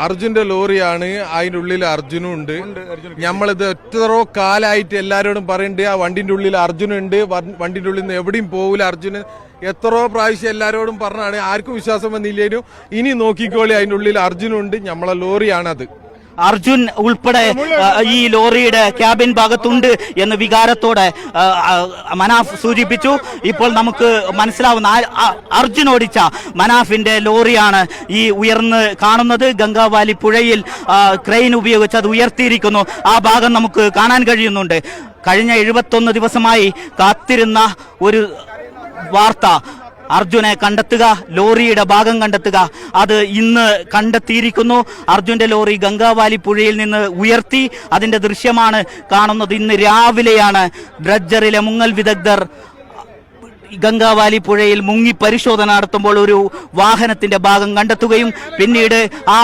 അർജുന്റെ ലോറിയാണ്, അതിൻ്റെ ഉള്ളിൽ അർജുനും ഉണ്ട്. നമ്മളിത് എത്രയോ കാലമായിട്ട് എല്ലാവരോടും പറയണ്ട് ആ വണ്ടിന്റെ ഉള്ളിൽ അർജുനുണ്ട്, വണ്ടിന്റെ ഉള്ളിൽ നിന്ന് എവിടെയും പോകില്ല അർജുന്. എത്രയോ പ്രാവശ്യം എല്ലാവരോടും പറഞ്ഞാണ്, ആർക്കും വിശ്വാസം വന്നില്ലേനും. ഇനി നോക്കിക്കോളി, അതിൻ്റെ ഉള്ളിൽ അർജുനുണ്ട്, നമ്മളെ ലോറിയാണത്. അർജുൻ ഉൾപ്പെടെ ഈ ലോറിയുടെ ക്യാബിൻ ഭാഗത്തുണ്ട് എന്ന് വികാരത്തോടെ മനാഫ് സൂചിപ്പിച്ചു. ഇപ്പോൾ നമുക്ക് മനസ്സിലാവുന്ന അർജുൻ ഓടിച്ച മനാഫിന്റെ ലോറിയാണ് ഈ ഉയർന്ന് കാണുന്നത്. ഗംഗാവാലി പുഴയിൽ ക്രെയിൻ ഉപയോഗിച്ച് അത് ഉയർത്തിയിരിക്കുന്നു. ആ ഭാഗം നമുക്ക് കാണാൻ കഴിയുന്നുണ്ട്. കഴിഞ്ഞ 71 ദിവസമായി കാത്തിരുന്ന ഒരു വാർത്ത, അർജുനെ കണ്ടെത്തുക, ലോറിയുടെ ഭാഗം കണ്ടെത്തുക, അത് ഇന്ന് കണ്ടെത്തിയിരിക്കുന്നു. അർജുന്റെ ലോറി ഗംഗാവാലി പുഴയിൽ നിന്ന് ഉയർത്തി, അതിന്റെ ദൃശ്യമാണ് കാണുന്നത്. ഇന്ന് രാവിലെയാണ് ഡ്രഡ്ജറിലെ മുങ്ങൽ വിദഗ്ധർ ഗംഗാവാലി പുഴയിൽ മുങ്ങി പരിശോധന നടത്തുമ്പോൾ ഒരു വാഹനത്തിന്റെ ഭാഗം കണ്ടെത്തുകയും പിന്നീട് ആ